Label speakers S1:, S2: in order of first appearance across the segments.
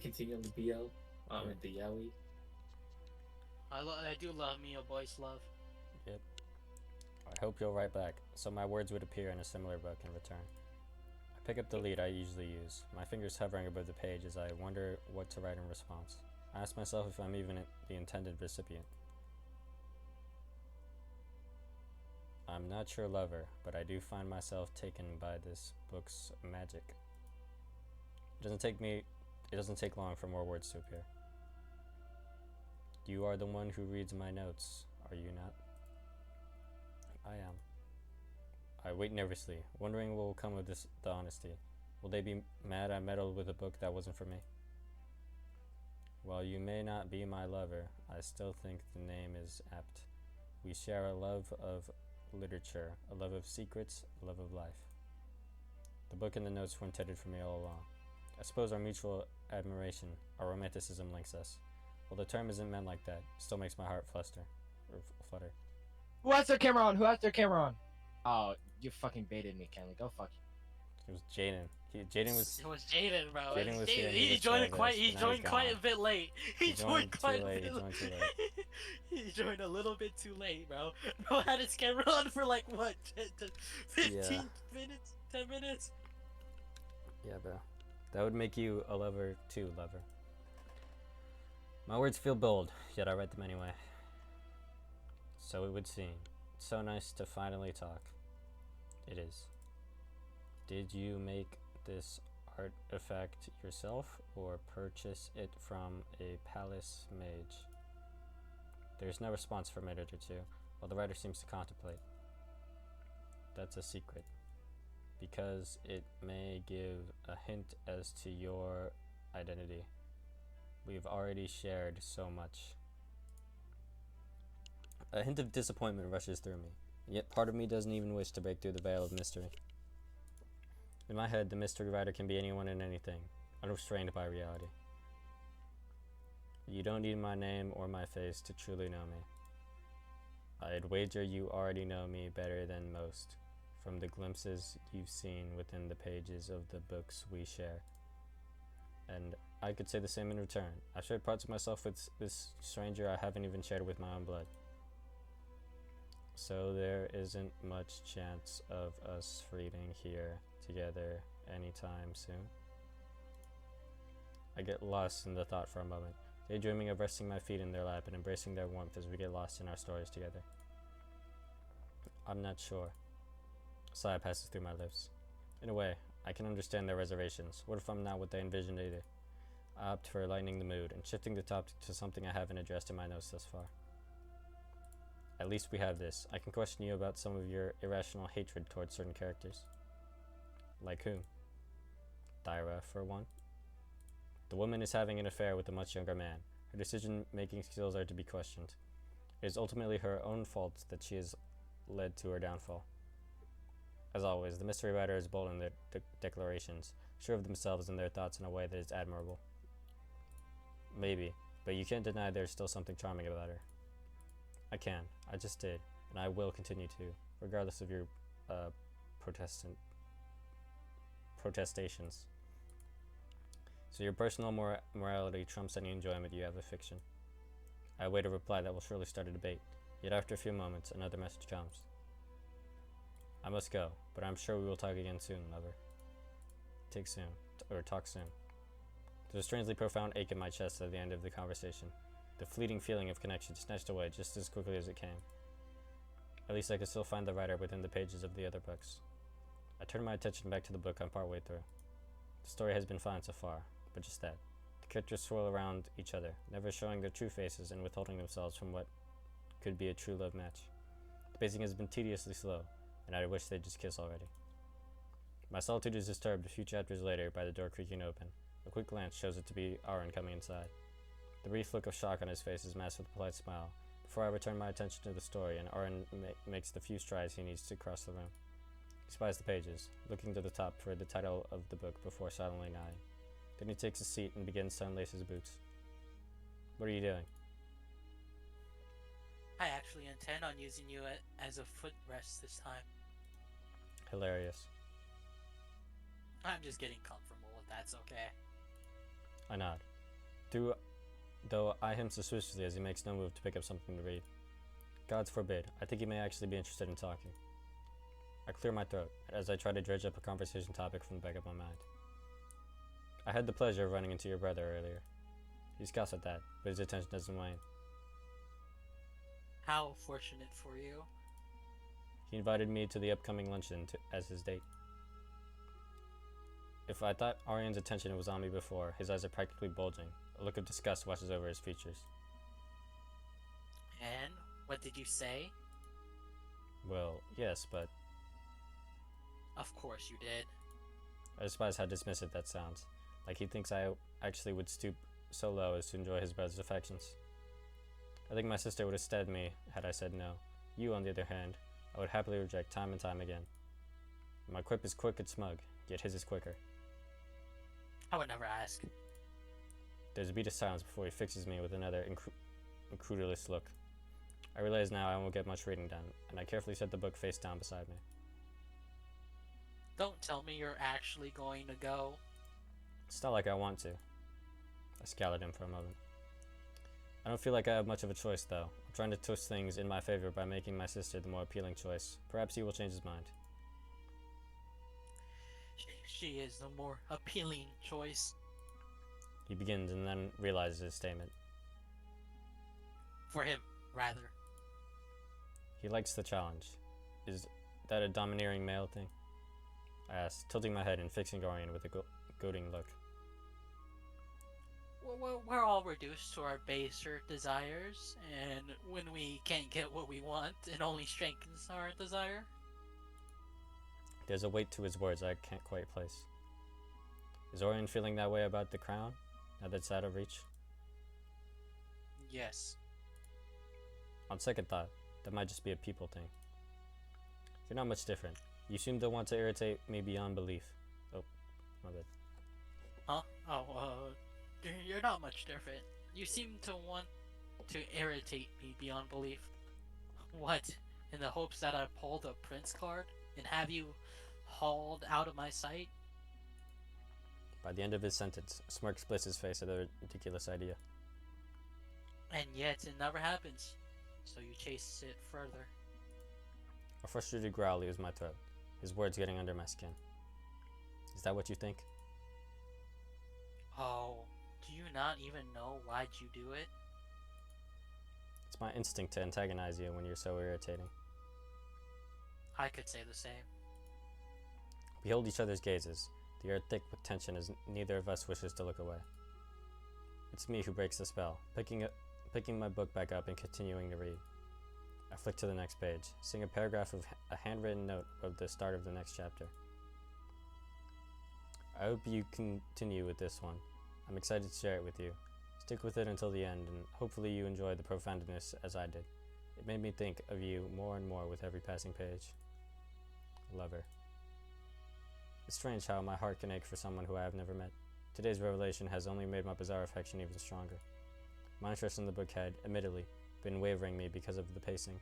S1: continue on the BL, the yaoi.
S2: I do love me a boy's love.
S3: Yep. I hope you'll write back, so my words would appear in a similar book in return. I pick up the lead I usually use, my fingers hovering above the page as I wonder what to write in response. I ask myself if I'm even the intended recipient. I'm not your lover, but I do find myself taken by this book's magic. It doesn't take long for more words to appear. You are the one who reads my notes, are you not? I am. I wait nervously, wondering what will come of the honesty. Will they be mad I meddled with a book that wasn't for me? While you may not be my lover, I still think the name is apt. We share a love of literature, a love of secrets, a love of life. The book and the notes were intended for me all along. I suppose our mutual admiration, our romanticism links us. Well, the term isn't meant like that. It still makes my heart flutter.
S4: Who has their camera on? Who has their camera on? Oh, you fucking baited me, Kenley. Go fuck
S3: you. It was Jaden. Jaden was.
S2: It was Jaden, bro.
S3: Jaden was
S2: Jaden.
S3: here.
S2: He joined quite. He joined quite a bit late. He joined quite a bit.
S3: He joined too late.
S2: He joined a little bit too late, bro. Bro had his camera on for like what, 15 minutes, 10 minutes.
S3: Yeah, bro. That would make you a lover too, lover. My words feel bold, yet I write them anyway. So it would seem. It's so nice to finally talk. It is. Did you make this artifact yourself or purchase it from a palace mage? There's no response for a minute or two, while the writer seems to contemplate. That's a secret, because it may give a hint as to your identity. We've already shared so much. A hint of disappointment rushes through me, yet part of me doesn't even wish to break through the veil of mystery. In my head, the mystery writer can be anyone and anything, unrestrained by reality. You don't need my name or my face to truly know me. I'd wager you already know me better than most, from the glimpses you've seen within the pages of the books we share. And I could say the same in return. I've shared parts of myself with this stranger I haven't even shared with my own blood. So there isn't much chance of us reading here together anytime soon. I get lost in the thought for a moment, daydreaming of resting my feet in their lap and embracing their warmth as we get lost in our stories together. I'm not sure. A sigh passes through my lips. In a way, I can understand their reservations. What if I'm not what they envisioned either? I opt for lightening the mood and shifting the topic to something I haven't addressed in my notes thus far. At least we have this. I can question you about some of your irrational hatred towards certain characters. Like whom? Thyra, for one. The woman is having an affair with a much younger man. Her decision-making skills are to be questioned. It is ultimately her own fault that she has led to her downfall. As always, the mystery writer is bold in their declarations, sure of themselves and their thoughts in a way that is admirable. Maybe, but you can't deny there's still something charming about her. I can. I just did, and I will continue to, regardless of your protestations. So your personal morality trumps any enjoyment you have of fiction. I await a reply that will surely start a debate, yet after a few moments, another message comes. I must go, but I'm sure we will talk again soon, lover. Talk soon. There's a strangely profound ache in my chest at the end of the conversation. The fleeting feeling of connection snatched away just as quickly as it came. At least I could still find the writer within the pages of the other books. I turned my attention back to the book I'm partway through. The story has been fine so far, but just that. The characters swirl around each other, never showing their true faces and withholding themselves from what could be a true love match. The pacing has been tediously slow, and I wish they'd just kiss already. My solitude is disturbed a few chapters later by the door creaking open. A quick glance shows it to be Aaron coming inside. The brief look of shock on his face is masked with a polite smile, before I return my attention to the story and Aaron makes the few strides he needs to cross the room. He spies the pages, looking to the top for the title of the book before silently nodding. Then he takes a seat and begins to unlace his boots. What are you doing?
S2: I actually intend on using you as a footrest this time.
S3: Hilarious.
S2: I'm just getting comfortable if that's okay.
S3: I nod. though I him suspiciously as he makes no move to pick up something to read. Gods forbid, I think he may actually be interested in talking. I clear my throat as I try to dredge up a conversation topic from the back of my mind. I had the pleasure of running into your brother earlier. He scouts at that, but his attention doesn't wane.
S2: How fortunate for you.
S3: He invited me to the upcoming luncheon as his date. If I thought Arian's attention was on me before, his eyes are practically bulging. A look of disgust washes over his features.
S2: And what did you say?
S3: Well, yes, but
S2: Of course you did.
S3: I despise how dismissive that sounds. Like he thinks I actually would stoop so low as to enjoy his brother's affections. I think my sister would have stabbed me had I said no. You, on the other hand, I would happily reject time and time again. My quip is quick and smug, yet his is quicker.
S2: I would never ask.
S3: There's a beat of silence before he fixes me with another incredulous look. I realize now I won't get much reading done, and I carefully set the book face down beside me.
S2: Don't tell me you're actually going to go.
S3: It's not like I want to. I scowled at him for a moment. I don't feel like I have much of a choice, though. I'm trying to twist things in my favor by making my sister the more appealing choice. Perhaps he will change his mind.
S2: She is the more appealing choice.
S3: He begins and then realizes his statement.
S2: For him, rather.
S3: He likes the challenge. Is that a domineering male thing? I asked, tilting my head and fixing Gorian with a goading look.
S2: We're all reduced to our baser desires, and when we can't get what we want, it only strengthens our desire.
S3: There's a weight to his words I can't quite place. Is Orion feeling that way about the crown, now that it's out of reach?
S2: Yes.
S3: On second thought, that might just be a people thing. You're not much different. You seem to want to irritate me beyond belief. Oh, my bad.
S2: Huh? Oh, you're not much different. You seem to want to irritate me beyond belief. What? In the hopes that I pull the prince card and have you hauled out of my sight?
S3: By the end of his sentence, a smirk splits his face at the ridiculous idea.
S2: And yet it never happens. So you chase it further.
S3: A frustrated growl leaves my throat, his words getting under my skin. Is that what you think?
S2: Oh, do you not even know why'd you do it?
S3: It's my instinct to antagonize you when you're so irritating.
S2: I could say the same.
S3: We hold each other's gazes, the air thick with tension as neither of us wishes to look away. It's me who breaks the spell, picking my book back up and continuing to read. I flick to the next page, seeing a paragraph of a handwritten note of the start of the next chapter. I hope you continue with this one. I'm excited to share it with you. Stick with it until the end, and hopefully you enjoy the profoundness as I did. It made me think of you more and more with every passing page. Lover. It's strange how my heart can ache for someone who I have never met. Today's revelation has only made my bizarre affection even stronger. My interest in the book had, admittedly, been wavering me because of the pacing.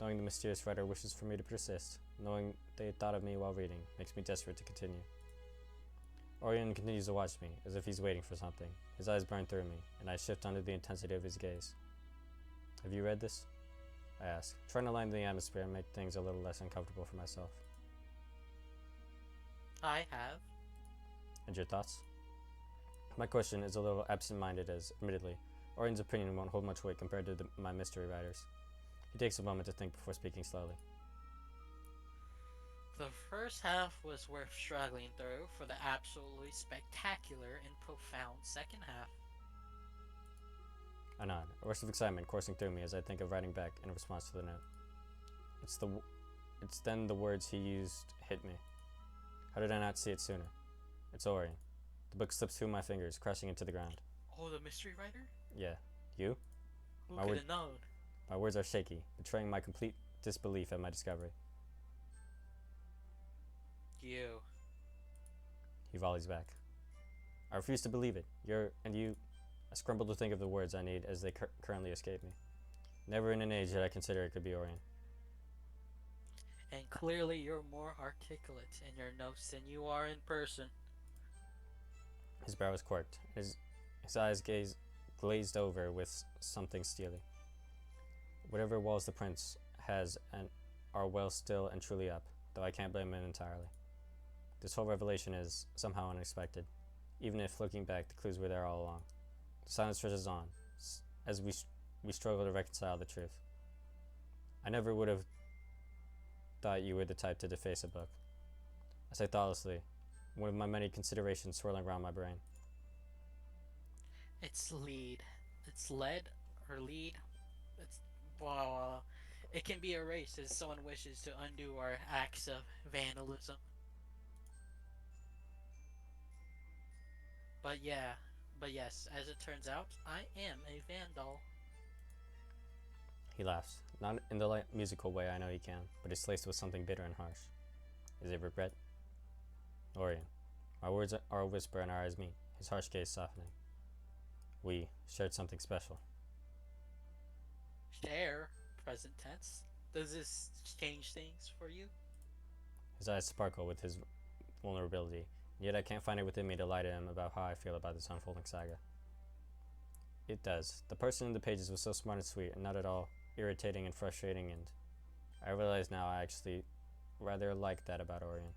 S3: Knowing the mysterious writer wishes for me to persist, knowing they had thought of me while reading, makes me desperate to continue. Orion continues to watch me, as if he's waiting for something. His eyes burn through me, and I shift under the intensity of his gaze. Have you read this? I ask, trying to lighten the atmosphere and make things a little less uncomfortable for myself.
S2: I have.
S3: And your thoughts? My question is a little absent-minded as, admittedly, Orion's opinion won't hold much weight compared to my mystery writers. He takes a moment to think before speaking slowly.
S2: The first half was worth struggling through for the absolutely spectacular and profound second half.
S3: I nod, a rush of excitement coursing through me as I think of writing back in response to the note. It's then the words he used hit me. How did I not see it sooner? It's Orion. The book slips through my fingers, crashing into the ground.
S2: Oh, the mystery writer?
S3: Yeah. You?
S2: Who
S3: My
S2: could
S3: word-
S2: have known?
S3: My words are shaky, betraying my complete disbelief at my discovery.
S2: You.
S3: He volleys back. I refuse to believe it. You. I scramble to think of the words I need as they currently escape me. Never in an age did I consider it could be Orion.
S2: And clearly you're more articulate in your notes than you are in person.
S3: His brow is quirked. His eyes gaze glazed over with something steely. Whatever walls the prince has are well still and truly up, though I can't blame him entirely. This whole revelation is somehow unexpected, even if, looking back, the clues were there all along. The silence stretches on, as we struggle to reconcile the truth. I never would have thought you were the type to deface a book. I say thoughtlessly, one of my many considerations swirling around my brain.
S2: It's lead. It's lead or lead. It's well, it can be erased as someone wishes to undo our acts of vandalism. But yeah, but yes, as it turns out, I am a vandal.
S3: He laughs, not in the light musical way I know he can, but it's laced with something bitter and harsh. Is it regret? Orion. Our words are a whisper and our eyes meet, his harsh gaze softening. We shared something special.
S2: Share, present tense. Does this change things for you?
S3: His eyes sparkle with his vulnerability, yet I can't find it within me to lie to him about how I feel about this unfolding saga. It does. The person in the pages was so smart and sweet, and not at all irritating and frustrating, and I realize now I actually rather like that about Orion.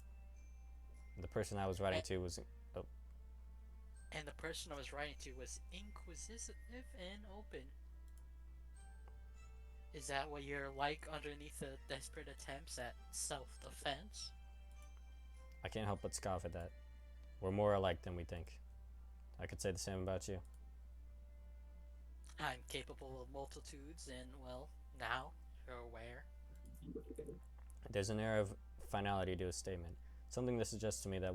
S3: The person I was writing to was... Oh.
S2: And the person I was writing to was inquisitive and open. Is that what you're like underneath the desperate attempts at self-defense?
S3: I can't help but scoff at that. We're more alike than we think. I could say the same about you.
S2: I'm capable of multitudes, and well, now you're aware.
S3: There's an air of finality to his statement, something that suggests to me that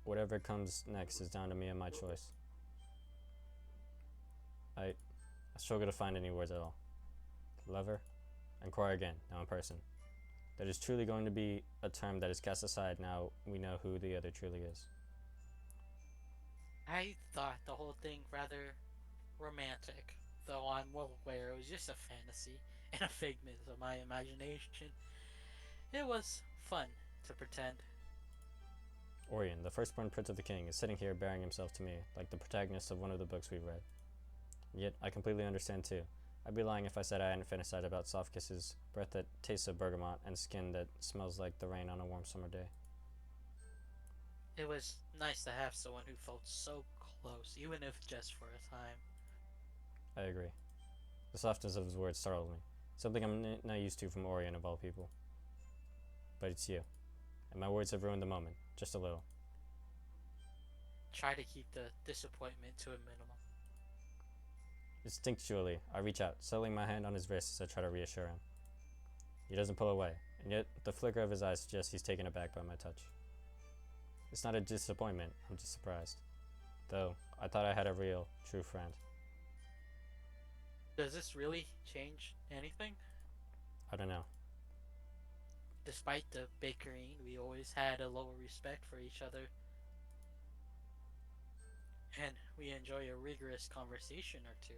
S3: whatever comes next is down to me and my choice. I struggle to find any words at all. Lover? Inquire again, now in person. That is truly going to be a term that is cast aside now we know who the other truly is.
S2: I thought the whole thing rather romantic, though I'm well aware it was just a fantasy and a figment of my imagination. It was fun to pretend.
S3: Orion, the firstborn prince of the king, is sitting here bearing himself to me like the protagonist of one of the books we've read. Yet I completely understand too. I'd be lying if I said I hadn't fantasized about soft kisses, breath that tastes of bergamot, and skin that smells like the rain on a warm summer day.
S2: It was nice to have someone who felt so close, even if just for a time.
S3: I agree. The softness of his words startled me, something I'm not used to from Orion of all people. But it's you, and my words have ruined the moment, just a little.
S2: Try to keep the disappointment to a minimum.
S3: Instinctually, I reach out, settling my hand on his wrist as I try to reassure him. He doesn't pull away, and yet the flicker of his eyes suggests he's taken aback by my touch. It's not a disappointment, I'm just surprised. Though, I thought I had a real, true friend.
S2: Does this really change anything?
S3: I don't know.
S2: Despite the bickering, we always had a lower respect for each other. And we enjoy a rigorous conversation or two,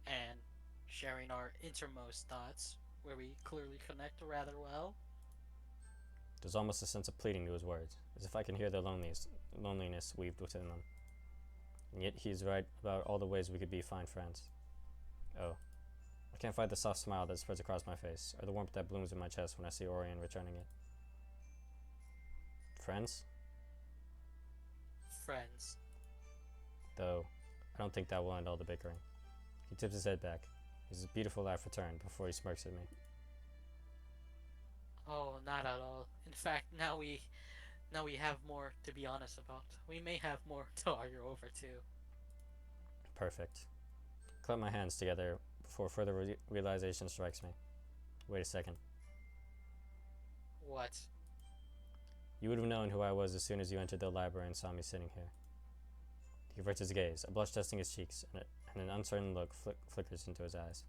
S2: and sharing our innermost thoughts, where we clearly connect rather well.
S3: There's almost a sense of pleading to his words, as if I can hear the loneliness weaved within them. And yet he is right about all the ways we could be fine friends. Oh, I can't fight the soft smile that spreads across my face, or the warmth that blooms in my chest when I see Orion returning it. Friends?
S2: Friends.
S3: Though, I don't think that will end all the bickering. He tips his head back, his beautiful laugh returned before he smirks at me.
S2: Oh, not at all. In fact, now we have more to be honest about. We may have more to argue over too.
S3: Perfect. Clap my hands together before further realization strikes me. Wait a second.
S2: What?
S3: You would have known who I was as soon as you entered the library and saw me sitting here. He averts his gaze, a blush dusting his cheeks, and an uncertain look flickers into his eyes.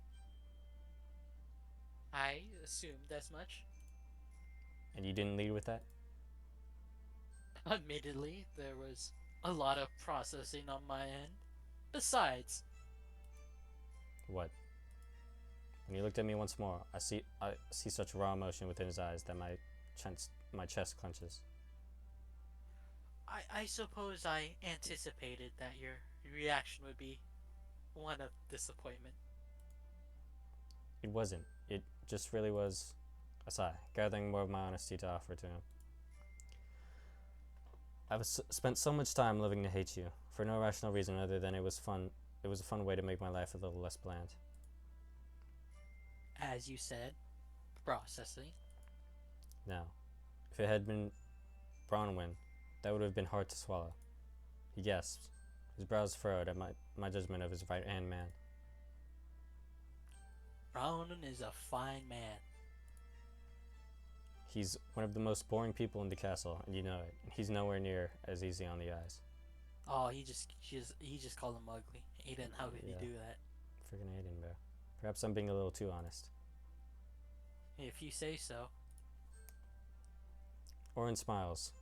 S2: I assumed as much.
S3: And you didn't lead with that?
S2: Admittedly, there was a lot of processing on my end. Besides,
S3: What? When he looked at me once more, I see such raw emotion within his eyes that my chest clenches.
S2: I suppose I anticipated that your reaction would be one of disappointment.
S3: It wasn't. It just really was a sigh, gathering more of my honesty to offer to him. I've spent so much time living to hate you, for no rational reason other than it was fun. It was a fun way to make my life a little less bland.
S2: As you said, processing.
S3: Now, if it had been Bronwyn, that would have been hard to swallow. He gasped, his brows furrowed at my judgment of his right-hand man.
S2: Ronan is a fine man.
S3: He's one of the most boring people in the castle, and you know it. He's nowhere near as easy on the eyes.
S2: Oh, he just called him ugly. Aiden, how could
S3: Yeah.
S2: he do that?
S3: Freaking Aiden, bro. Perhaps I'm being a little too honest.
S2: If you say so.
S3: Orin smiles,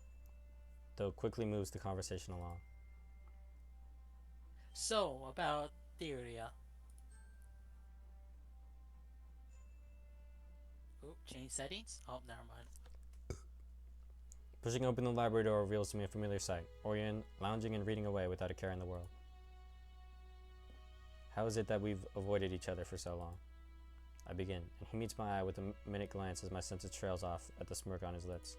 S3: though quickly moves the conversation along.
S2: So, about Theria. Oop, change settings? Oh, never mind.
S3: Pushing open the library door reveals to me a familiar sight. Orion lounging and reading away without a care in the world. How is it that we've avoided each other for so long? I begin, and he meets my eye with a minute glance as my senses trails off at the smirk on his lips.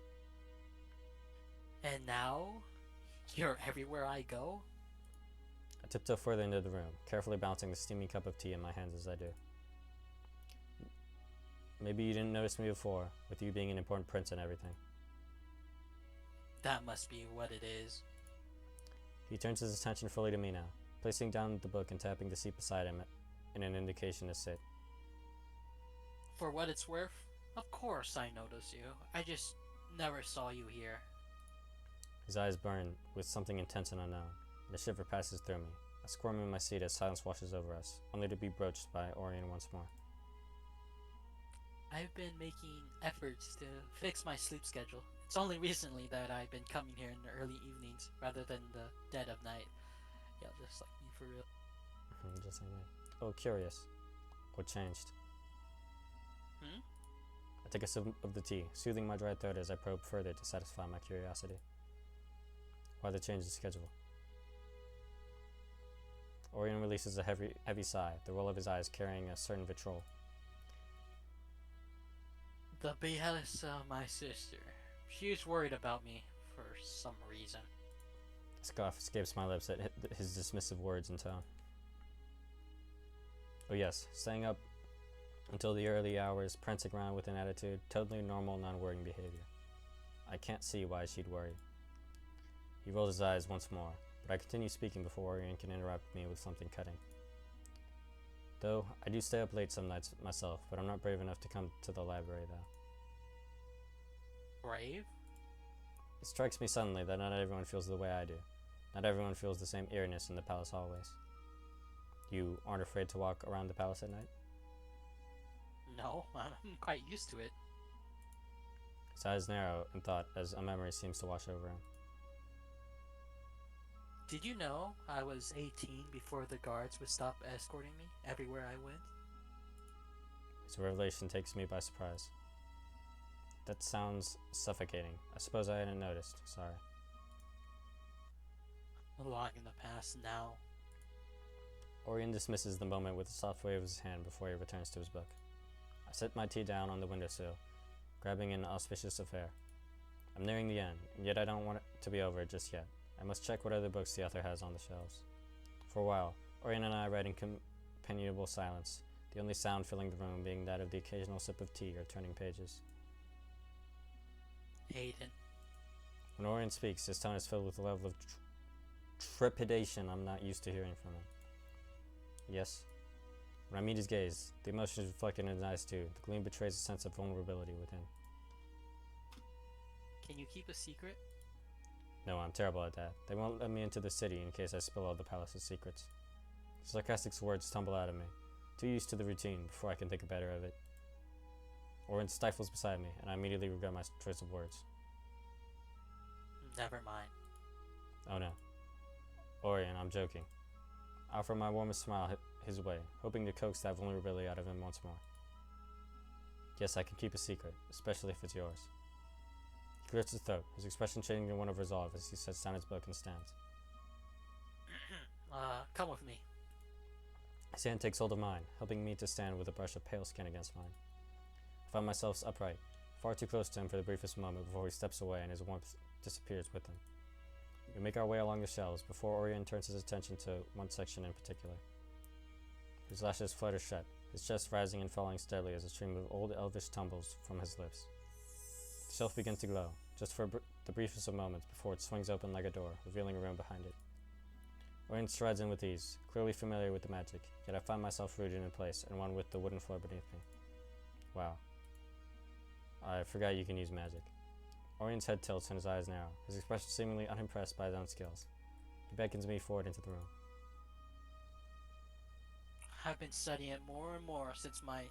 S2: And now, you're everywhere I go?
S3: I tiptoe further into the room, carefully balancing the steaming cup of tea in my hands as I do. Maybe you didn't notice me before, with you being an important prince and everything.
S2: That must be what it is.
S3: He turns his attention fully to me now, placing down the book and tapping the seat beside him in an indication to sit.
S2: For what it's worth, of course I notice you. I just never saw you here.
S3: His eyes burn with something intense and unknown, and a shiver passes through me. I squirm in my seat as silence washes over us, only to be broached by Orion once more.
S2: I've been making efforts to fix my sleep schedule. It's only recently that I've been coming here in the early evenings rather than the dead of night. Yeah, just like me for real.
S3: Just like that. Oh, curious. What changed? I take a sip of the tea, soothing my dry throat as I probe further to satisfy my curiosity. Why the change in schedule? Orion releases a heavy sigh, the roll of his eyes carrying a certain vitriol.
S2: The behest of my sister. She was worried about me for some reason.
S3: A scoff escapes my lips at his dismissive words and tone. Oh yes, staying up until the early hours, prancing around with an attitude, totally normal, non-worrying behavior. I can't see why she'd worry. He rolls his eyes once more, but I continue speaking before Orion can interrupt me with something cutting. Though, I do stay up late some nights myself, but I'm not brave enough to come to the library though.
S2: Brave?
S3: It strikes me suddenly that not everyone feels the way I do. Not everyone feels the same eeriness in the palace hallways. You aren't afraid to walk around the palace at night?
S2: No, I'm quite used to it.
S3: His eyes narrow in thought as a memory seems to wash over him.
S2: Did you know I was 18 before the guards would stop escorting me everywhere I went?
S3: His revelation takes me by surprise. That sounds suffocating. I suppose I hadn't noticed. Sorry.
S2: Long in the past now.
S3: Orion dismisses the moment with a soft wave of his hand before he returns to his book. I set my tea down on the windowsill, grabbing an auspicious affair. I'm nearing the end, and yet I don't want it to be over just yet. I must check what other books the author has on the shelves. For a while, Orion and I read in companionable silence, the only sound filling the room being that of the occasional sip of tea or turning pages.
S2: Aiden.
S3: When Orion speaks, his tone is filled with a level of trepidation I'm not used to hearing from him. Yes. When I meet his gaze, the emotion is reflected in his eyes too. The gleam betrays a sense of vulnerability within.
S2: Can you keep a secret?
S3: No, I'm terrible at that. They won't let me into the city in case I spill all the palace's secrets. Sarcastic words tumble out of me, too used to the routine before I can think better of it. Orion stifles beside me, and I immediately regret my choice of words.
S2: Never mind.
S3: Oh no. Orion, I'm joking. I offer my warmest smile his way, hoping to coax that vulnerability out of him once more. Yes, I can keep a secret, especially if it's yours. He clears his throat, his expression changing to one of resolve as he sets down his book and stands.
S2: Come with me.
S3: His hand takes hold of mine, helping me to stand with a brush of pale skin against mine. I find myself upright, far too close to him for the briefest moment before he steps away and his warmth disappears with him. We make our way along the shelves before Orion turns his attention to one section in particular. His lashes flutter shut, his chest rising and falling steadily as a stream of old elvish tumbles from his lips. The shelf begins to glow, just for the briefest of moments before it swings open like a door, revealing a room behind it. Orion strides in with ease, clearly familiar with the magic, yet I find myself rooted in place and one with the wooden floor beneath me. Wow. I forgot you can use magic. Orion's head tilts and his eyes narrow, his expression seemingly unimpressed by his own skills. He beckons me forward into the room.
S2: I've been studying it more and more since my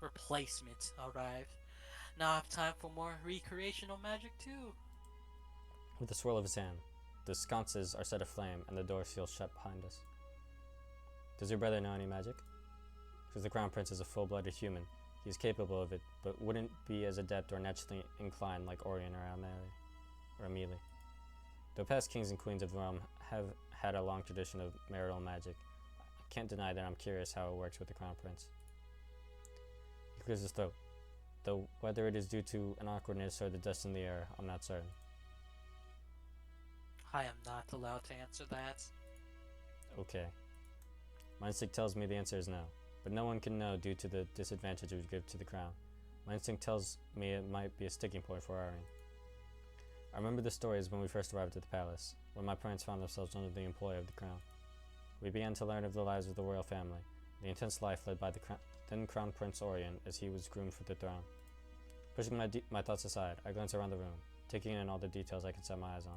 S2: replacement arrived. Now I have time for more recreational magic too.
S3: With a swirl of his hand, the sconces are set aflame and the door seals shut behind us. Does your brother know any magic? Because the Crown Prince is a full-blooded human, he is capable of it, but wouldn't be as adept or naturally inclined like Orion or Amelie. Though past kings and queens of the realm have had a long tradition of marital magic, I can't deny that I'm curious how it works with the Crown Prince. He clears his throat, though whether it is due to an awkwardness or the dust in the air, I'm not certain.
S2: I am not allowed to answer that.
S3: Okay. My instinct tells me the answer is no, but no one can know due to the disadvantage it would give to the crown. My instinct tells me it might be a sticking point for Arian. I remember the stories when we first arrived at the palace, when my parents found themselves under the employ of the crown. We began to learn of the lives of the royal family, the intense life led by the then Crown Prince Orion as he was groomed for the throne. Pushing my thoughts aside, I glance around the room, taking in all the details I can set my eyes on.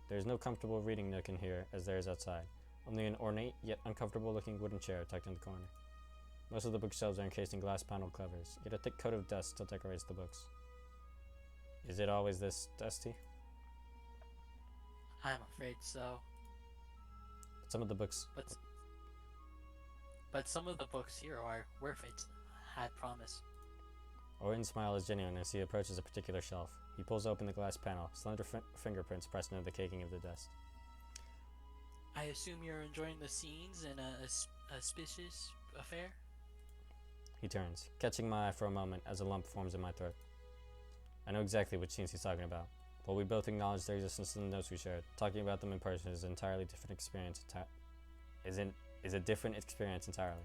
S3: There is no comfortable reading nook in here as there is outside, only an ornate yet uncomfortable looking wooden chair tucked in the corner. Most of the bookshelves are encased in glass paneled covers, yet a thick coat of dust still decorates the books. Is it always this dusty?
S2: I'm afraid so.
S3: Some of the books...
S2: But some of the books here are worth it, I promise.
S3: Orion's smile is genuine as he approaches a particular shelf. He pulls open the glass panel, slender fingerprints pressed into the caking of the dust.
S2: I assume you're enjoying the scenes in a auspicious affair?
S3: He turns, catching my eye for a moment as a lump forms in my throat. I know exactly which scenes he's talking about. While we both acknowledge their existence in the notes we shared, talking about them in person is an entirely different experience. Is a different experience entirely.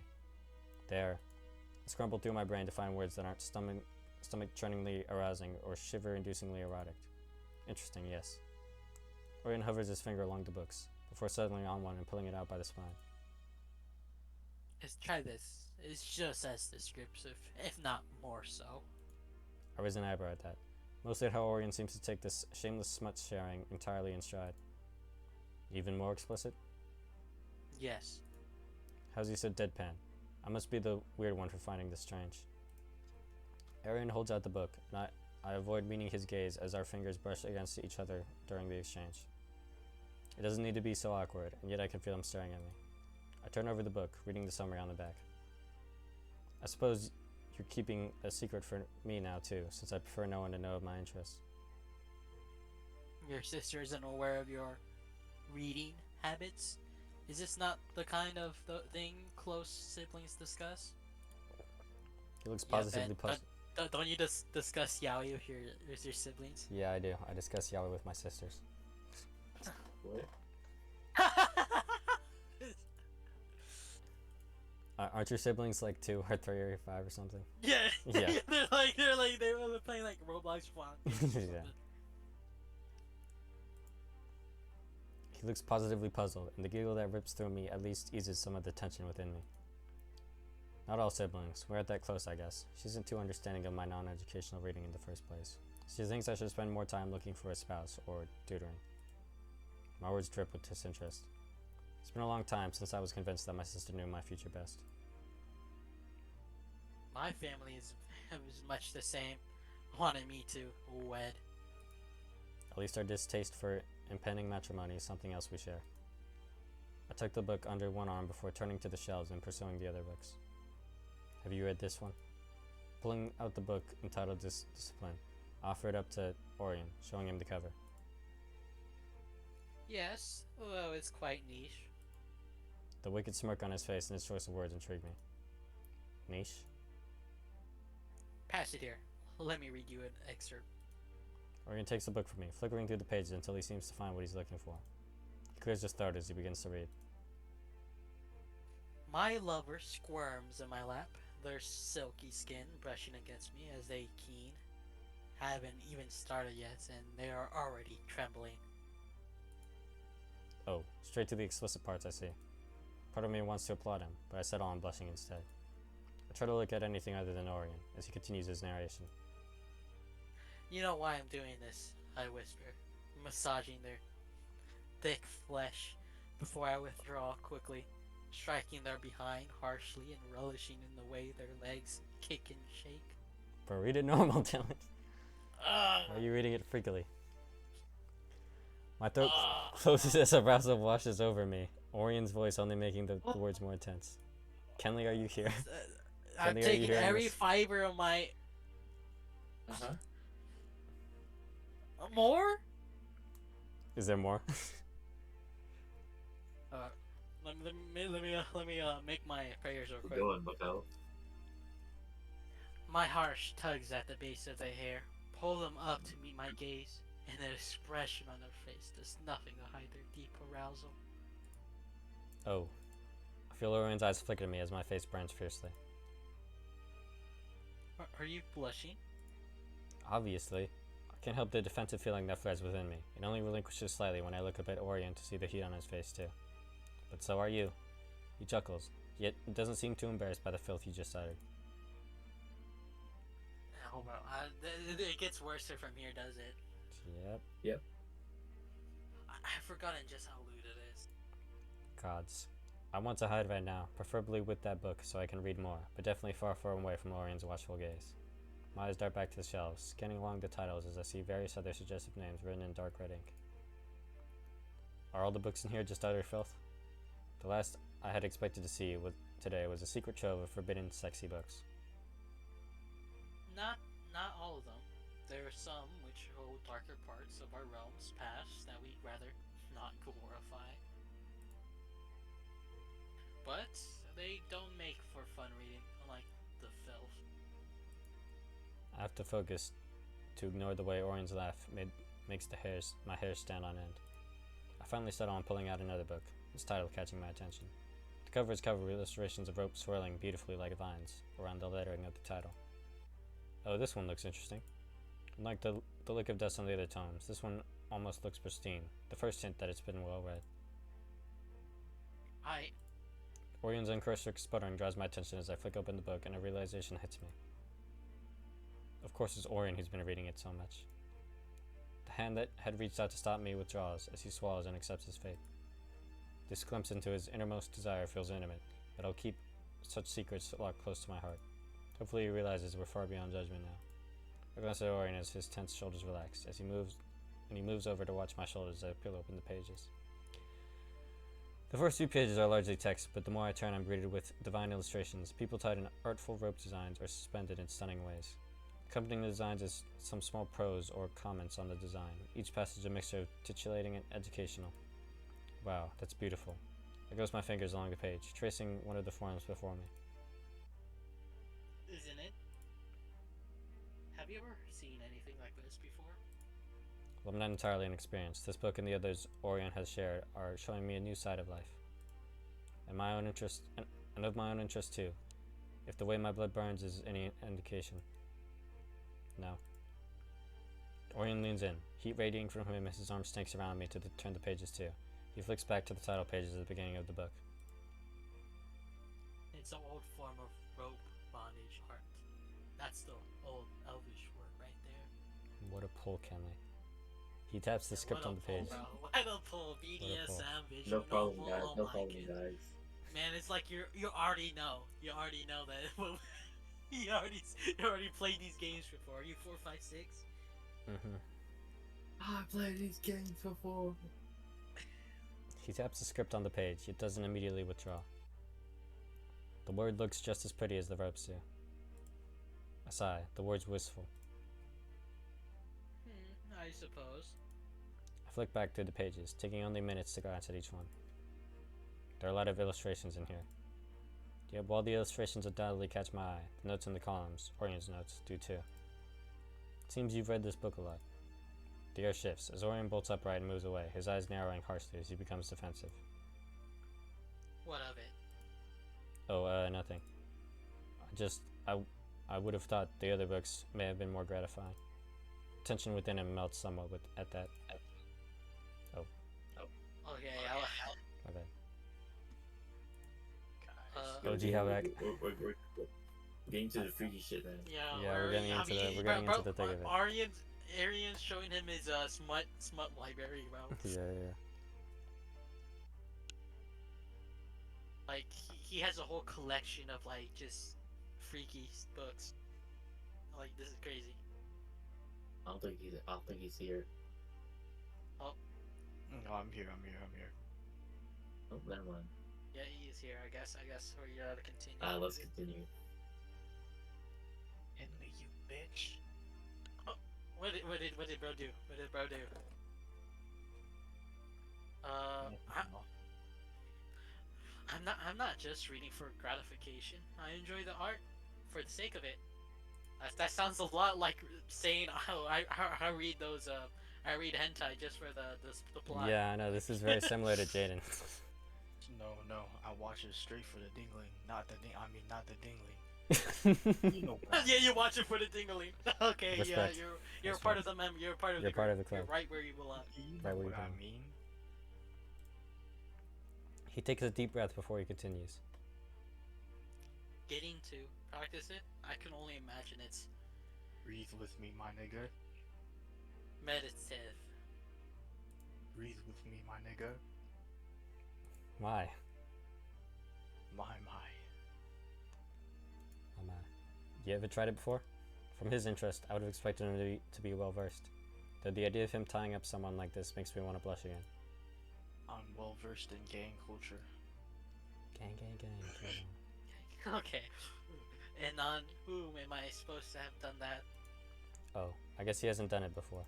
S3: There, I scramble through my brain to find words that aren't stomach-churningly arousing or shiver-inducingly erotic. Interesting, yes. Orion hovers his finger along the books, before settling on one and pulling it out by the spine.
S2: Try this. It's just as descriptive, if not more so.
S3: I raise an eyebrow at that, mostly at how Orion seems to take this shameless smut sharing entirely in stride. Even more explicit?
S2: Yes.
S3: How's he so deadpan? I must be the weird one for finding this strange. Arian holds out the book, and I avoid meeting his gaze as our fingers brush against each other during the exchange. It doesn't need to be so awkward, and yet I can feel him staring at me. I turn over the book, reading the summary on the back. I suppose you're keeping a secret for me now too, since I prefer no one to know of my interests.
S2: Your sister isn't aware of your reading habits? Is this not the kind of thing close siblings discuss?
S3: He looks positively puzzled.
S2: Don't you discuss yaoi with your siblings?
S3: Yeah, I do. I discuss yaoi with my sisters.
S1: What?
S3: Aren't your siblings like 2 or 3 or 5 or something?
S2: Yeah.
S3: Yeah.
S2: they were playing like Roblox fun.
S3: Yeah. He looks positively puzzled, and the giggle that rips through me at least eases some of the tension within me. Not all siblings. We're not that close, I guess. She isn't too understanding of my non-educational reading in the first place. She thinks I should spend more time looking for a spouse or tutoring. My words drip with disinterest. It's been a long time since I was convinced that my sister knew my future best.
S2: My family is much the same. Wanted me to wed.
S3: At least our distaste for impending matrimony is something else we share. I tucked the book under one arm before turning to the shelves and pursuing the other books. Have you read this one? Pulling out the book entitled Discipline, I offer it up to Orion, showing him the cover.
S2: Yes, although it's quite niche.
S3: The wicked smirk on his face and his choice of words intrigue me. Niche?
S2: Pass it here. Let me read you an excerpt.
S3: Orion takes the book from me, flickering through the pages until he seems to find what he's looking for. He clears his throat as he begins to read.
S2: My lover squirms in my lap, their silky skin brushing against me as they keen. Haven't even started yet, and they are already trembling.
S3: Oh, straight to the explicit parts, I see. Part of me wants to applaud him, but I settle on blushing instead. I try to look at anything other than Orion as he continues his narration.
S2: You know why I'm doing this, I whisper, massaging their thick flesh before I withdraw quickly, striking their behind harshly and relishing in the way their legs kick and shake.
S3: Bro, read it normal, Dylan. Why are you reading it freakily? My throat closes as arousal washes over me, Orion's voice only making the words more intense. Kenley, are you here?
S2: I'm
S3: Kenley, are you
S2: taking
S3: hearing
S2: every
S3: this?
S2: fiber of my...
S1: Uh-huh.
S2: More?
S3: Is there more?
S2: Let me make my prayers real
S1: Keep
S2: quick.
S1: going, Bucko.
S2: My harsh tugs at the base of their hair, pull them up to meet my gaze, and the expression on their face does nothing to hide their deep arousal.
S3: Oh. I feel Orion's eyes flicker at me as my face burns fiercely.
S2: Are you blushing?
S3: Obviously. I can't help the defensive feeling that flares within me. It only relinquishes slightly when I look up at Orion to see the heat on his face too. But so are you. He chuckles, yet doesn't seem too embarrassed by the filth he just uttered.
S2: Oh, bro, it gets worse from here, does it?
S3: Yep.
S2: I've forgotten just how lewd it is.
S3: Gods. I want to hide right now, preferably with that book so I can read more, but definitely far, far away from Orion's watchful gaze. My eyes dart back to the shelves, scanning along the titles as I see various other suggestive names written in dark red ink. Are all the books in here just utter filth? The last I had expected to see today was a secret trove of forbidden, sexy books.
S2: Not all of them. There are some which hold darker parts of our realm's past that we'd rather not glorify. But they don't make for fun reading, unlike the filth.
S3: I have to focus to ignore the way Orion's laugh makes my hair stand on end. I finally settle on pulling out another book, its title catching my attention. The cover is covered with illustrations of rope swirling beautifully like vines around the lettering of the title. Oh, this one looks interesting. Unlike the look of dust on the other tomes, this one almost looks pristine, the first hint that it's been well read. Orion's uncharacteristic sputtering draws my attention as I flick open the book and a realization hits me. Of course it's Orion who's been reading it so much. The hand that had reached out to stop me withdraws as he swallows and accepts his fate. This glimpse into his innermost desire feels intimate, but I'll keep such secrets locked close to my heart. Hopefully he realizes we're far beyond judgment now. I glance at Orion as his tense shoulders relax, as he moves over to watch my shoulders as I peel open the pages. The first few pages are largely text, but the more I turn I'm greeted with divine illustrations, people tied in artful rope designs or suspended in stunning ways. Accompanying the designs is some small prose or comments on the design, each passage a mixture of titillating and educational. Wow, that's beautiful. I goes my fingers along the page, tracing one of the forms before me.
S2: Isn't it? Have you ever seen anything like this before?
S3: Well, I'm not entirely inexperienced. This book and the others Orion has shared are showing me a new side of life. And my own interest, and of my own interest too, if the way my blood burns is any indication. No. Orion leans in, heat radiating from him as his arm snakes around me to turn the pages too. He flicks back to the title pages at the beginning of the book.
S2: It's an old form of rope bondage art. That's the old elvish work right there.
S3: What a pull, Kenley. He taps the script on the page.
S2: What a pull, BDSM visual
S1: No problem,
S2: novel.
S1: guys.
S2: Oh
S1: No
S2: my
S1: problem,
S2: goodness.
S1: guys.
S2: Man, it's like you already know. You already know that. you already played these games before. Are you 4, 5, 6?
S3: Mm-hmm.
S1: I played these games before.
S3: He taps the script on the page, yet doesn't immediately withdraw. The word looks just as pretty as the ropes do. I sigh, the word's wistful.
S2: I suppose.
S3: I flick back through the pages, taking only minutes to glance at each one. There are a lot of illustrations in here. Yet while the illustrations undoubtedly catch my eye, the notes in the columns, Orion's notes, do too. It seems you've read this book a lot. The air shifts. As Orion bolts upright and moves away, his eyes narrowing harshly as he becomes defensive.
S2: What of it?
S3: Oh, nothing. I would have thought the other books may have been more gratifying. Tension within him melts somewhat at that.
S2: Okay,
S3: My bad.
S1: Yo,
S3: OG, how back?
S1: We're getting to the freaky shit then.
S3: Yeah, we're getting into the thick of it.
S2: Arian's showing him his smut library, bro.
S3: Yeah.
S2: Like he has a whole collection of like just freaky books. Like this is crazy.
S1: I don't think he's here.
S4: No, I'm here.
S1: Oh, never mind.
S2: Yeah, he is here. I guess we gotta continue.
S1: Let's continue.
S4: Henley, you bitch.
S2: Oh, what did bro do? I'm not just reading for gratification. I enjoy the art for the sake of it. That sounds a lot like saying, oh, I read those I read hentai just for the plot.
S3: Yeah, I know, this is very similar to Jaden.
S4: No, I watch it straight for the dingling, not the dingling. You know what?
S2: Yeah, you watch it for the dingling. Okay,
S3: Respect.
S2: yeah, you're part of the you're part of
S3: You're
S2: the
S3: part
S2: group.
S3: of the club.
S2: You're right where you belong.
S4: You
S3: Right
S4: know
S3: where
S4: what
S3: you
S4: I
S3: belong.
S4: mean?
S3: He takes a deep breath before he continues.
S2: Getting to practice it, I can only imagine it's
S4: Breathe with me, my nigga.
S2: meditative.
S4: Breathe with me, my nigga.
S3: Why?
S4: My.
S3: You ever tried it before? From his interest, I would have expected him to be well versed. Though the idea of him tying up someone like this makes me want to blush again.
S4: I'm well versed in gang culture.
S3: Gang.
S2: Okay. And on whom am I supposed to have done that?
S3: Oh, I guess he hasn't done it before.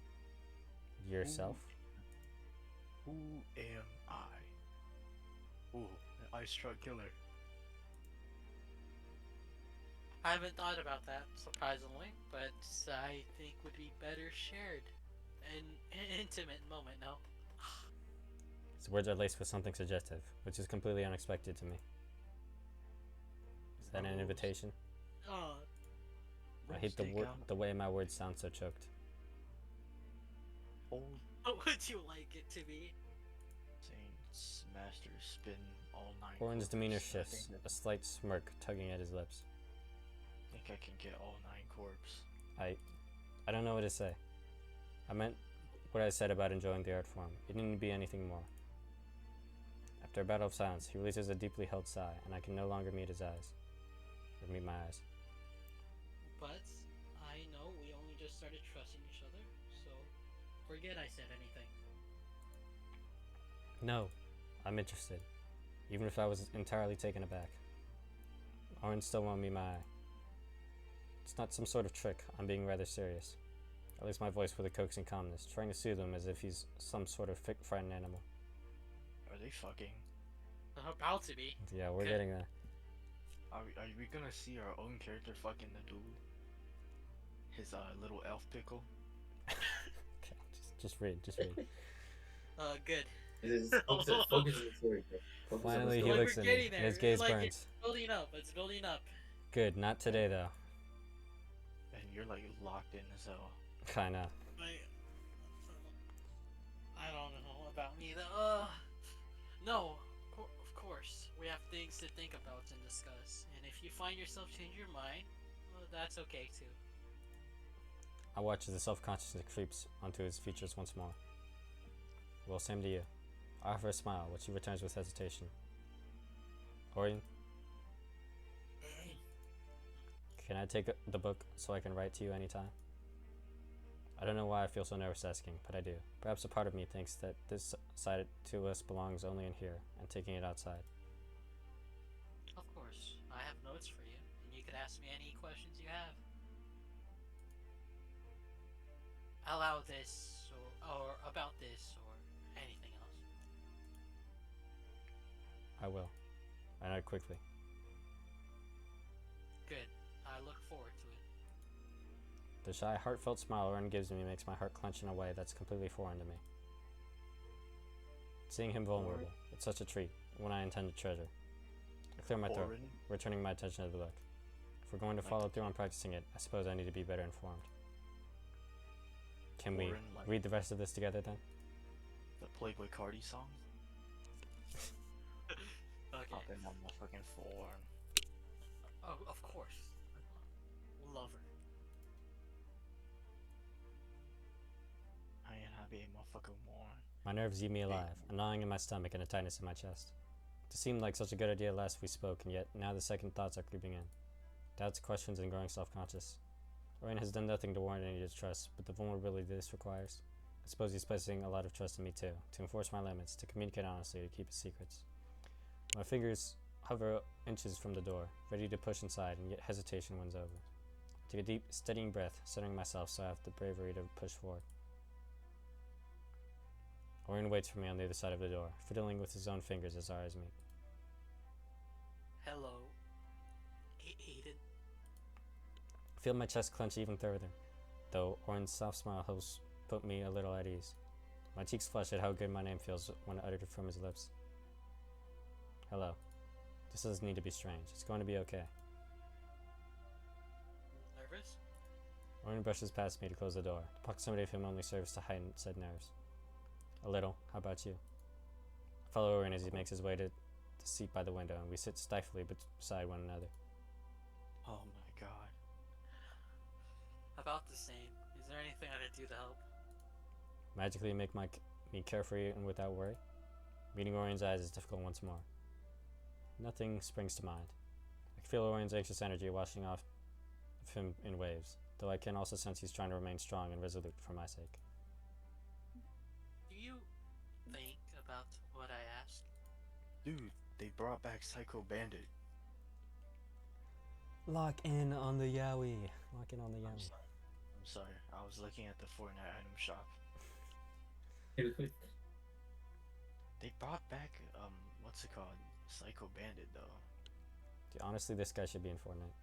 S3: Yourself?
S4: Who am I? Ooh, an ice truck killer.
S2: I haven't thought about that, surprisingly, but I think would be better shared. An intimate moment, no?
S3: His words are laced with something suggestive, which is completely unexpected to me. Is that an invitation? I hate the way my words sound so choked.
S4: Old
S2: What would you like it to be?
S4: Saints Master spin all nine.
S3: Orin's demeanor
S4: corpse.
S3: shifts, a slight smirk tugging at his lips.
S4: I think I can get all 9 corpse.
S3: I don't know what to say. I meant what I said about enjoying the art form. It needn't be anything more. After a battle of silence, he releases a deeply held sigh, and I can no longer meet his eyes. Or meet my eyes.
S2: But I know we only just started trusting each other, so forget I said anything.
S3: No, I'm interested. Even if I was entirely taken aback. Orin still won't meet my eye. It's not some sort of trick. I'm being rather serious. I raise my voice with a coaxing calmness, trying to soothe him as if he's some sort of frightened animal.
S4: Are they fucking?
S2: About to be.
S3: Yeah, we're
S2: Okay.
S3: getting there.
S4: Are we gonna see our own character fucking the dude? His little elf pickle?
S3: Okay, just read.
S2: Good.
S1: Focus on the story, bro. Focus on the
S3: Finally, he
S1: story.
S3: looks at me, and his gaze burns.
S2: It's building up. It's building up.
S3: Good, not today though.
S4: And you're like locked in as hell.
S3: Kinda.
S2: I don't know about me though. No, of course. We have things to think about and discuss. And if you find yourself changing your mind, well, that's okay too.
S3: I watch as the self-consciousness creeps onto his features once more. Well, same to you. I offer a smile, which he returns with hesitation. Orion, can I take the book so I can write to you anytime? I don't know why I feel so nervous asking, but I do. Perhaps a part of me thinks that this side to us belongs only in here, and taking it outside.
S2: Of course, I have notes for you, and you can ask me any questions you have. About this, or anything else.
S3: I will. I nod quickly.
S2: Good. I look forward to it.
S3: The shy, heartfelt smile Orin gives me makes my heart clench in a way that's completely foreign to me. Seeing him vulnerable, it's such a treat, one I intend to treasure. I clear my throat,
S4: Orin?
S3: returning my attention to the book. If we're going to follow through on practicing it, I suppose I need to be better informed. Can we
S4: Orin, like
S3: read the rest of this together then?
S4: the Playboy Cardi song?
S2: Okay.
S4: Hopping on the fucking form.
S2: Oh, of course. Lover.
S4: I ain't happy, motherfucker, more.
S3: My nerves eat me alive, a gnawing in my stomach and a tightness in my chest. It seemed like such a good idea last we spoke, and yet now the second thoughts are creeping in. Doubts, questions, and growing self-conscious. Orin has done nothing to warrant any distrust, but the vulnerability this requires. I suppose he's placing a lot of trust in me too, to enforce my limits, to communicate honestly, to keep his secrets. My fingers hover inches from the door, ready to push inside, and yet hesitation wins over. Take a deep, steadying breath, centering myself so I have the bravery to push forward. Orin waits for me on the other side of the door, fiddling with his own fingers as our eyes meet.
S2: Hello. Aiden.
S3: I feel my chest clench even further, though Orin's soft smile helps put me a little at ease. My cheeks flush at how good my name feels when uttered from his lips. Hello. This doesn't need to be strange. It's going to be okay.
S2: Nervous?
S3: Orin brushes past me to close the door. The proximity of him only serves to heighten said nerves. A little. How about you? I follow Orin as he makes his way to the seat by the window, and we sit stiflingly beside one another.
S4: Oh my god.
S2: About the same. Is there anything I can do to help?
S3: Magically make me carefree and without worry? Meeting Orin's eyes is difficult once more. Nothing springs to mind. I can feel Orin's anxious energy washing off of him in waves, though I can also sense he's trying to remain strong and resolute for my sake.
S2: Do you think about what I asked?
S4: Dude, they brought back Psycho Bandit.
S3: Lock in on the Yowie. Lock in on the Yowie.
S4: I'm sorry. I was looking at the Fortnite item shop. They brought back, what's it called? Psycho Bandit, though.
S3: Dude, honestly, this guy should be in Fortnite.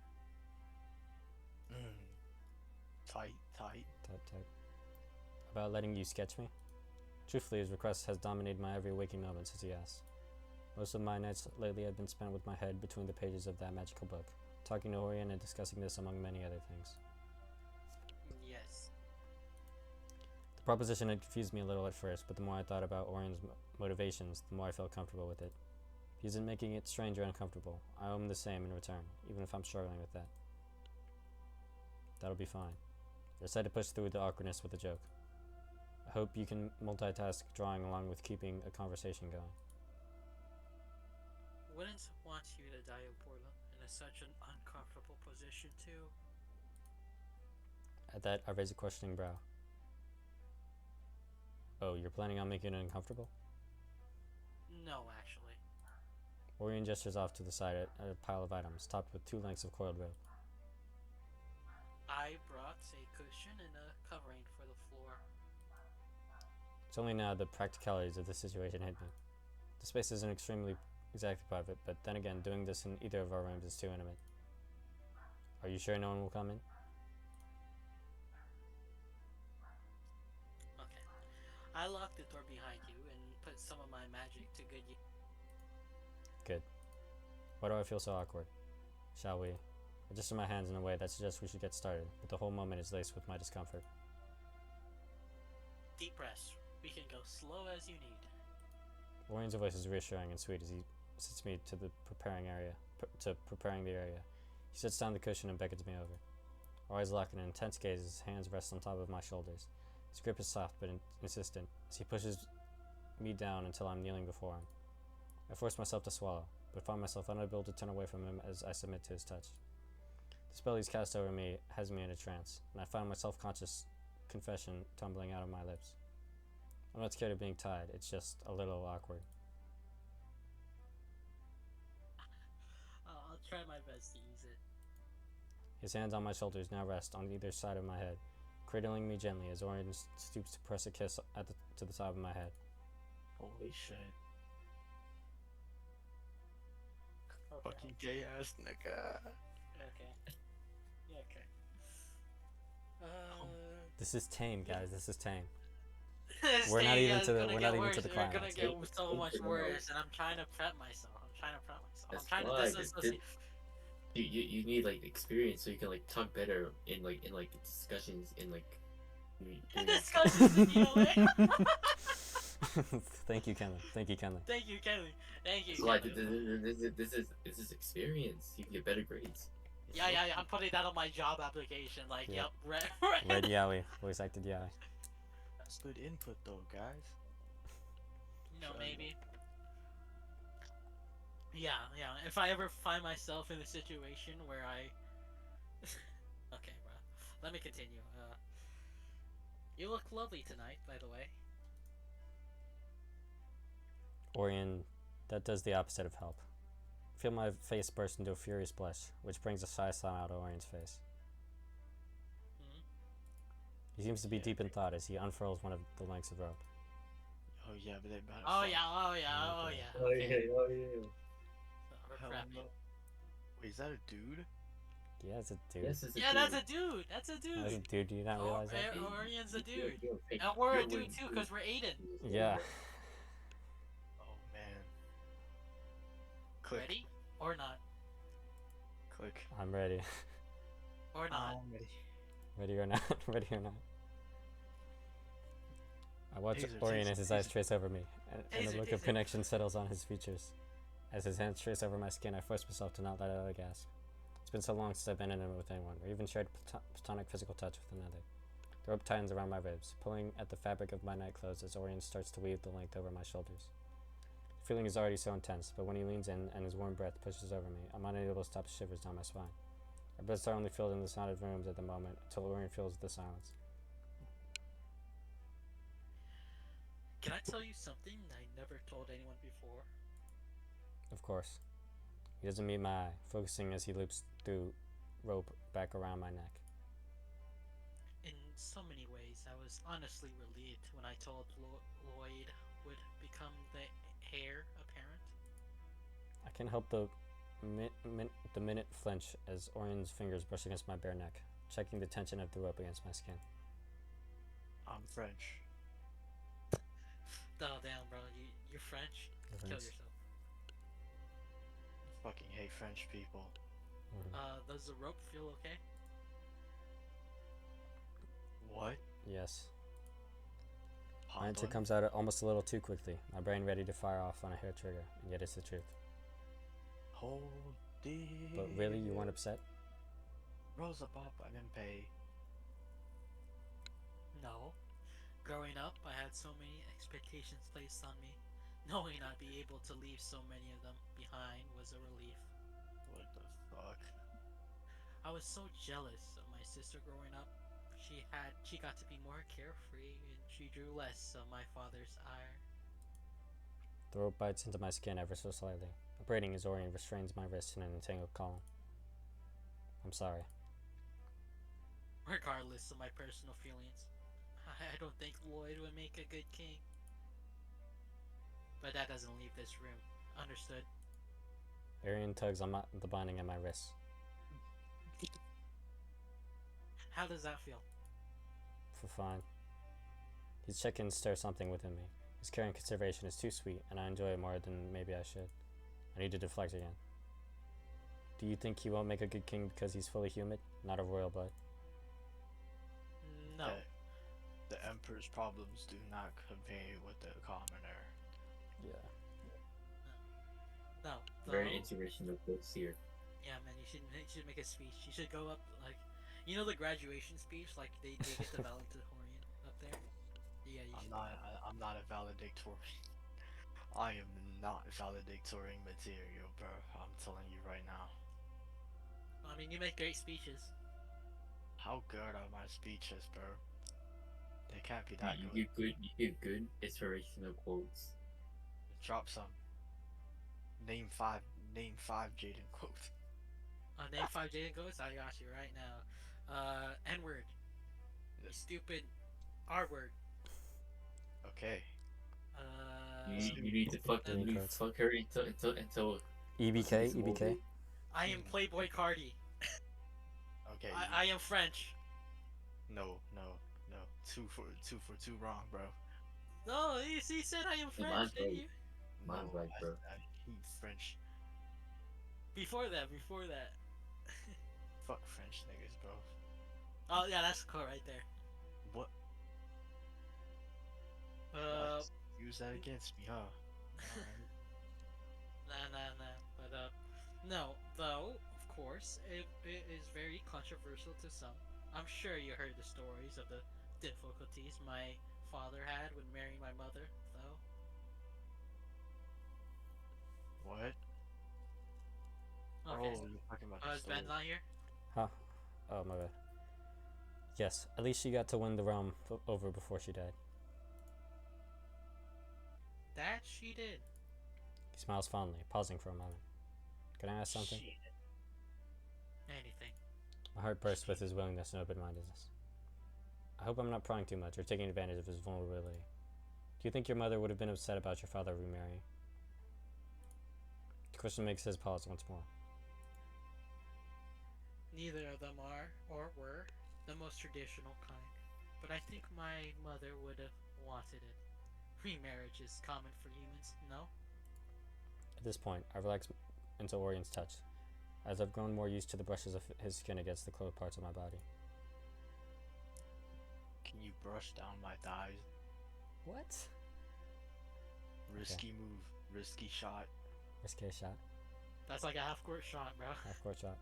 S4: Tight.
S3: Type. About letting you sketch me? Truthfully, his request has dominated my every waking moment since he asked. Most of my nights lately have been spent with my head between the pages of that magical book, talking to Orion and discussing this among many other things.
S2: Yes.
S3: The proposition had confused me a little at first, but the more I thought about Orion's motivations, the more I felt comfortable with it. If he isn't making it strange or uncomfortable, I owe him the same in return, even if I'm struggling with that. That'll be fine. I decided to push through the awkwardness with a joke. I hope you can multitask drawing along with keeping a conversation going.
S2: Wouldn't want you to die of boredom in such an uncomfortable position too.
S3: At that, I raise a questioning brow. Oh, you're planning on making it uncomfortable?
S2: No, actually.
S3: Orion gestures off to the side at a pile of items, topped with 2 lengths of coiled rope.
S2: I brought a cushion and a covering for the floor.
S3: It's only now the practicalities of the situation hit me. The space isn't extremely exactly private, but then again, doing this in either of our rooms is too intimate. Are you sure no one will come in?
S2: Okay. I locked the door behind you and put some of my magic to good use.
S3: Good. Why do I feel so awkward? Shall we? I gesture my hands in a way that suggests we should get started, but the whole moment is laced with my discomfort.
S2: Deep breaths. We can go slow as you need.
S3: Orion's voice is reassuring and sweet as he sits me to the preparing the area. He sits down the cushion and beckons me over. Our eyes lock in an intense gaze as his hands rest on top of my shoulders. His grip is soft but insistent as he pushes me down until I'm kneeling before him. I force myself to swallow, but find myself unable to turn away from him as I submit to his touch. The spell he's cast over me has me in a trance, and I find my self-conscious confession tumbling out of my lips. I'm not scared of being tied, it's just a little awkward.
S2: I'll try my best to ease it.
S3: His hands on my shoulders now rest on either side of my head, cradling me gently as Orion stoops to press a kiss to the top of my head.
S4: Holy shit. Fucking gay ass nigga.
S2: Okay. Yeah, okay.
S3: This is tame, guys. This is tame.
S2: This
S3: We're not
S2: thing
S3: even
S2: is
S3: to the-
S2: gonna
S3: we're
S2: get
S3: not even
S2: worse.
S3: to the
S2: We're gonna
S3: climax.
S2: get
S1: Take-
S2: so
S1: take
S2: much
S1: the
S2: worse,
S1: notes.
S2: and I'm trying to prep myself. I'm
S1: That's
S2: trying to
S1: why,
S2: disassociate.
S1: you need like experience so you can like talk better in like discussions in like.
S2: Discussions in DOA.
S3: Thank you, Kenley. Thank you, Kenley.
S2: Thank you, Kelly. Thank you.
S1: That's why
S2: Kelly.
S1: this is experience. You can get better grades.
S2: Yeah. I'm putting that on my job application. Like,
S3: Yeah.
S2: yep,
S3: Red Yowie. Voice acted Yowie.
S4: That's good input though, guys.
S2: Maybe. Yeah. If I ever find myself in a situation where I. Okay, bro. Let me continue. You look lovely tonight, by the way.
S3: Orion, that does the opposite of help. Feel my face burst into a furious blush, which brings a shy smile to Orion's face.
S2: Hmm?
S3: He seems to be deep in thought as he unfurls one of the lengths of rope.
S4: Oh yeah, but they better.
S2: Oh
S4: fuck.
S2: yeah.
S1: Oh
S2: Okay.
S1: yeah, oh yeah.
S2: We're
S4: Hell
S2: prepping.
S4: no. Wait, is that a dude?
S3: Yeah, it's a dude.
S1: Yes, it's a
S2: Yeah,
S1: dude.
S2: that's a dude. That's a dude.
S3: That's a dude. Do you not realize that?
S2: Orion's a dude.
S1: Fake-
S2: And we're a
S1: you're
S2: dude
S1: wearing
S2: too, because we're Aiden.
S3: Yeah.
S4: Oh man. Click.
S2: Ready? Or not?
S4: Click.
S3: I'm ready.
S2: Or not?
S4: I'm ready.
S3: Ready or not? Ready or not? I watch
S4: Taser,
S3: Orion
S4: taser,
S3: as his eyes
S4: taser.
S3: trace over me, and a
S2: Taser,
S3: look of
S2: taser.
S3: connection settles on his features. As his hands trace over my skin, I force myself to not let out a gasp. It's been so long since I've been intimate with anyone, or even shared platonic physical touch with another. The rope tightens around my ribs, pulling at the fabric of my nightclothes as Orion starts to weave the length over my shoulders. The feeling is already so intense, but when he leans in and his warm breath pushes over me, I'm unable to stop the shivers down my spine. Our beds are only filled in the sounded rooms at the moment, until Orion fills the silence.
S2: Can I tell you something I never told anyone before?
S3: Of course. He doesn't meet my eye, focusing as he loops through rope back around my neck.
S2: In so many ways, I was honestly relieved when I told Lloyd would become the heir apparent.
S3: I can't help the minute flinch as Orion's fingers brush against my bare neck, checking the tension of the rope against my skin.
S4: I'm French.
S2: Oh damn, bro, you're French. Kill
S3: Thanks.
S2: yourself.
S4: Fucking hate French people.
S2: Does the rope feel okay?
S4: What?
S3: Yes.
S4: Hot
S3: My answer
S4: button?
S3: comes out almost a little too quickly, my brain ready to fire off on a hair trigger, and yet it's the truth.
S4: Hold it.
S3: But really, you weren't upset?
S4: Rosa Pop, I didn't pay.
S2: No. Growing up, I had so many expectations placed on me. Knowing I'd be able to leave so many of them behind was a relief.
S4: What the fuck?
S2: I was so jealous of my sister growing up. She got to be more carefree, and she drew less of my father's ire.
S3: The rope bites into my skin ever so slightly, braiding as Orion restrains my wrists in an entangled column. I'm sorry.
S2: Regardless of my personal feelings, I don't think Lloyd would make a good king. But that doesn't leave this room. Understood?
S3: Orion tugs on the binding at my wrists.
S2: How does that feel?
S3: For fine. His check-ins stir something within me. His care and consideration is too sweet, and I enjoy it more than maybe I should. I need to deflect again. Do you think he won't make a good king because he's fully human, not of royal blood?
S2: No.
S4: Hey, the Emperor's problems do not convey with the commoner.
S3: Yeah.
S2: No.
S1: Very inspirational quotes here.
S2: Yeah, man, you should make a speech. You should go up, like, you know the graduation speech? Like, they get the valedictorian up there? Yeah, you should.
S4: I'm not a valedictorian. I am not valedictorian material, bro. I'm telling you right now.
S2: I mean, you make great speeches.
S4: How good are my speeches, bro? They can't be that
S1: You
S4: good.
S1: give good inspirational quotes.
S4: Drop some. Name five Jaden quotes.
S2: Name 5 Jaden quotes? I got you right now. N-word. You stupid R-word.
S4: Okay.
S1: You need to fuck her until
S3: EBK,
S1: It's
S3: EBK.
S1: Moldy.
S2: I am Playboy Cardi.
S4: Okay.
S2: I am French.
S4: No, no, no. Two wrong, bro.
S2: No, he said I am
S1: Hey,
S2: French,
S1: mine's
S2: didn't
S1: right.
S2: you?
S1: Mine's
S4: No,
S1: right, bro.
S4: he French.
S2: Before that.
S4: Fuck French niggas, bro.
S2: Oh yeah, that's cool right there.
S4: What?
S2: Uh,
S4: Use that against me, huh? Alright.
S2: nah. But no. Though of course, it is very controversial to some. I'm sure you heard the stories of the difficulties my father had when marrying my mother. Though.
S4: What?
S2: Okay.
S4: Oh, you're talking about the
S2: Is
S4: story.
S2: Ben not here?
S3: Huh? Oh my bad. Yes, at least she got to win the realm over before she died.
S2: That she did.
S3: He smiles fondly, pausing for a moment. Can I ask something?
S4: Shit.
S2: Anything.
S3: My heart bursts with his willingness and open-mindedness. I hope I'm not prying too much or taking advantage of his vulnerability. Do you think your mother would have been upset about your father remarrying? The question makes his pause once more.
S2: Neither of them are, or were, the most traditional kind. But I think my mother would have wanted it. Remarriage is common for humans, no?
S3: At this point, I relax into Orion's touch, as I've grown more used to the brushes of his skin against the clothed parts of my body.
S4: Can you brush down my thighs?
S3: What?
S4: Risky move. Risky shot.
S3: Risque shot.
S2: That's like a half-court shot, bro.
S3: Half-court shot.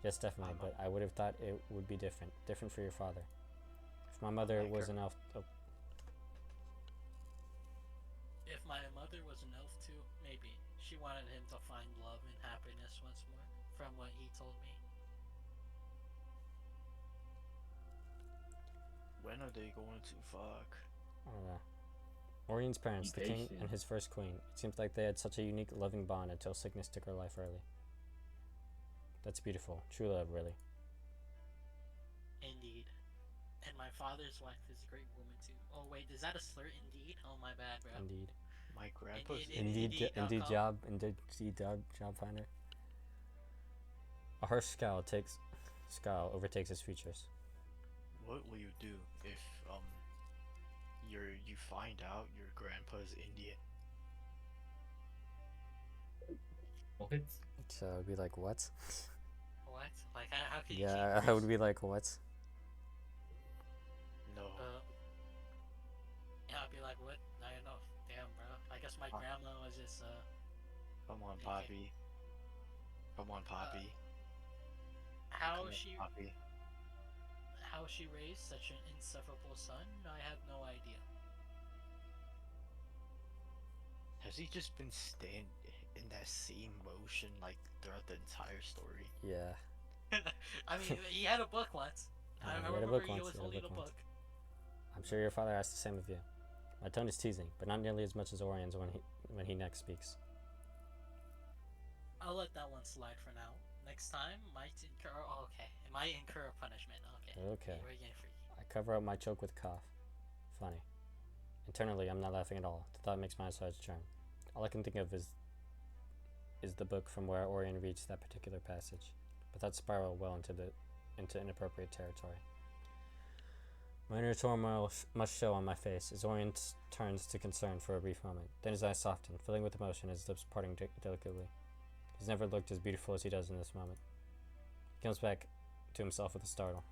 S3: Yes, definitely, but I would have thought it would be different. Different for your father. If my mother
S4: like
S3: was
S4: her.
S3: an elf... Oh,
S2: If my mother was an elf too, maybe. She wanted him to find love and happiness once more, from what he told me.
S4: When are they going to fuck?
S3: I don't know. Orion's parents, the king and his first queen, it seems like they had such a unique, loving bond until sickness took her life early. That's beautiful. True love, really.
S2: Indeed. And my father's wife is a great woman too. Oh wait, is that a slur? Indeed? Oh my bad, bro.
S3: Indeed.
S4: My grandpa's
S3: Indeed job finder. A harsh scowl overtakes his features.
S4: What will you do if you find out your grandpa's Indian?
S1: What?
S3: So I would be like, what?
S2: What? Like, how could you
S3: Yeah,
S2: keep
S3: I would be like, what?
S4: No.
S2: Yeah, I'd be like, what? I don't know. Damn, bro. I guess my grandma was just,
S4: Come on,
S2: okay.
S4: Poppy. Come on, Poppy.
S2: How
S4: Come on,
S2: she
S4: Poppy.
S2: raised such an insufferable son, I have no idea.
S4: Has he just been staying in that same motion like throughout the entire story?
S3: Yeah.
S2: I mean, he had a book once.
S3: Yeah,
S2: I
S3: he had a
S2: remember
S3: book
S2: he
S3: once,
S2: was
S3: he had a
S2: holding
S3: book
S2: a
S3: once.
S2: book.
S3: I'm sure your father asked the same of you. My tone is teasing, but not nearly as much as Orion's when he next speaks.
S2: I'll let that one slide for now. Next time might incur. Oh, okay, it might incur a punishment. Okay.
S3: Okay.
S2: We're getting free.
S3: I cover up my choke with a cough. Funny. Internally, I'm not laughing at all. The thought makes my sides churn. All I can think of is the book from where Orion reached that particular passage, but that spiraled well into inappropriate territory. My inner turmoil must show on my face as Orion turns to concern for a brief moment. Then his eyes soften, filling with emotion, his lips parting delicately. He's never looked as beautiful as he does in this moment. He comes back to himself with a startle.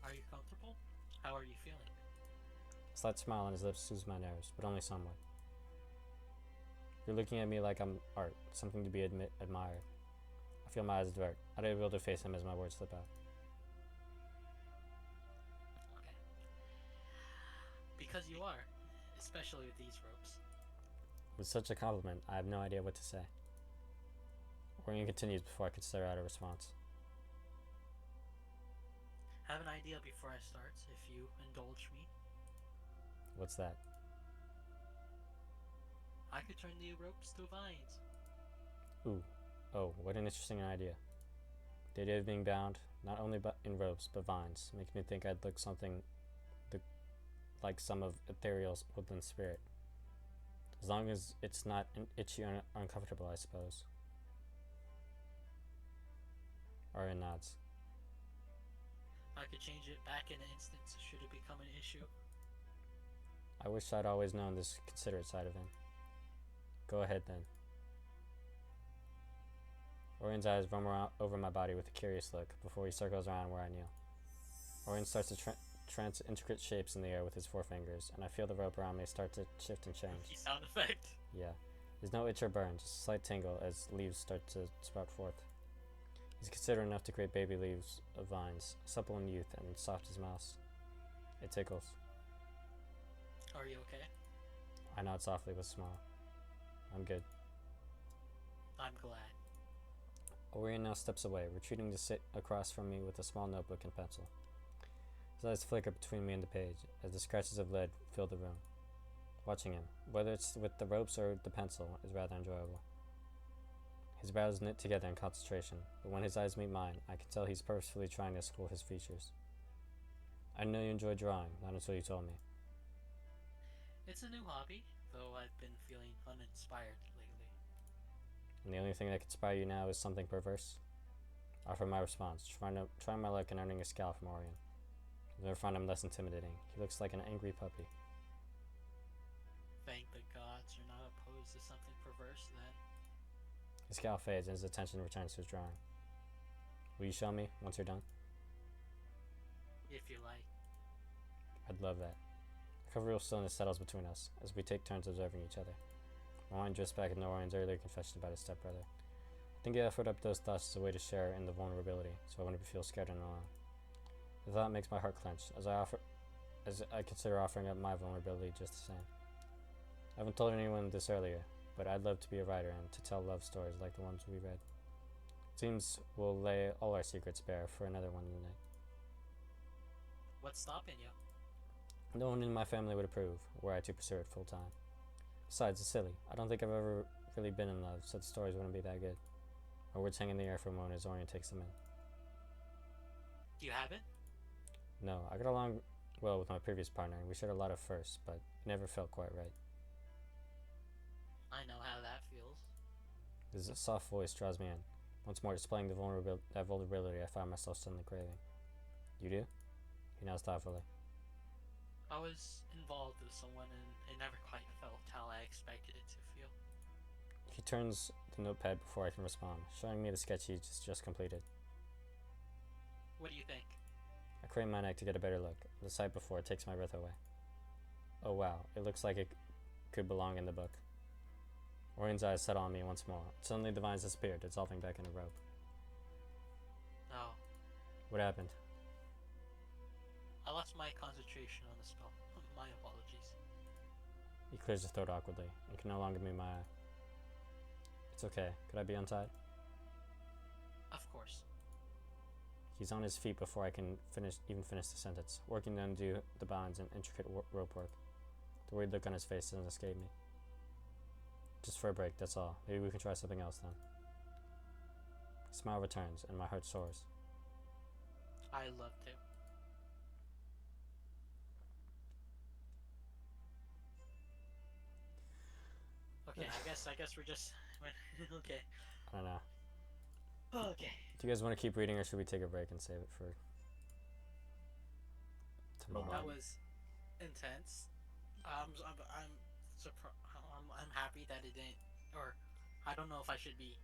S2: Are you comfortable? How are you feeling?
S3: A slight smile on his lips soothes my nerves, but only somewhat. You're looking at me like I'm art, something to be admired. I feel my eyes divert, unable to face him as my words slip out.
S2: Okay. Because you are, especially with these ropes.
S3: With such a compliment, I have no idea what to say. Orion continues before I could stir out a response.
S2: Have an idea before I start, if you indulge me.
S3: What's that?
S2: I could turn the ropes to vines.
S3: Ooh. Oh, what an interesting idea. The idea of being bound, not only in ropes, but vines, makes me think I'd look something like some of Ethereal's woodland spirit. As long as it's not itchy or uncomfortable, I suppose. Orion nods.
S2: I could change it back in an instant should it become an issue.
S3: I wish I'd always known this considerate side of him. Go ahead then. Orion's eyes roam over my body with a curious look before he circles around where I kneel. Orion starts to trance intricate shapes in the air with his forefingers, and I feel the rope around me start to shift and change.
S2: Key sound effect.
S3: Yeah. There's no itch or burn, just a slight tingle as leaves start to sprout forth. He's considerate enough to create baby leaves of vines, supple in youth and soft as mouse. It tickles.
S2: Are you okay?
S3: I nod softly with a smile. I'm good.
S2: I'm glad.
S3: Orion now steps away, retreating to sit across from me with a small notebook and pencil. His eyes flicker between me and the page, as the scratches of lead fill the room. Watching him, whether it's with the ropes or the pencil, is rather enjoyable. His brows knit together in concentration, but when his eyes meet mine, I can tell he's purposefully trying to school his features. I know you enjoy drawing, not until you told me.
S2: It's a new hobby, though I've been feeling uninspired lately.
S3: And the only thing that can inspire you now is something perverse? Offer my response, trying my luck in earning a scowl from Orion. I've never found him less intimidating. He looks like an angry puppy.
S2: Thank the gods you're not opposed to something perverse, then.
S3: His scowl fades and his attention returns to his drawing. Will you show me once you're done?
S2: If you like.
S3: I'd love that. A comfortable stillness settles between us as we take turns observing each other. My mind drifts back into Orion's earlier confession about his stepbrother. I think he offered up those thoughts as a way to share in the vulnerability, so I wouldn't feel scared and alone. The thought makes my heart clench as I consider offering up my vulnerability just the same. I haven't told anyone this earlier, but I'd love to be a writer and to tell love stories like the ones we read. It seems we'll lay all our secrets bare for another one tonight.
S2: What's stopping you?
S3: No one in my family would approve, were I to pursue it full time. Besides, it's silly. I don't think I've ever really been in love, so the stories wouldn't be that good. My words hang in the air for a moment as Orion takes them in.
S2: You haven't?
S3: No, I got along well with my previous partner, and we shared a lot of firsts, but it never felt quite right.
S2: I know how that feels.
S3: His soft voice draws me in, once more displaying that vulnerability I find myself suddenly craving. You do? He nods thoughtfully.
S2: I was involved with someone and it never quite felt how I expected it to feel.
S3: He turns the notepad before I can respond, showing me the sketch he just completed.
S2: What do you think?
S3: I crane my neck to get a better look. The sight before it takes my breath away. Oh wow, it looks like it could belong in the book. Orion's eyes settle on me once more. Suddenly the vines disappear, dissolving back in a rope.
S2: No.
S3: What happened?
S2: I lost my concentration on the spell. My apologies.
S3: He clears his throat awkwardly and can no longer meet my eye. It's okay. Could I be untied?
S2: Of course.
S3: He's on his feet before I can even finish the sentence, working to undo the bonds and intricate rope work. The worried look on his face doesn't escape me. Just for a break, that's all. Maybe we can try something else then. A smile returns and my heart soars.
S2: I love to. Okay, I guess we're just okay.
S3: I don't know.
S2: Okay.
S3: Do you guys want to keep reading or should we take a break and save it for tomorrow?
S2: That was intense. I'm happy that it didn't, or I don't know if I should be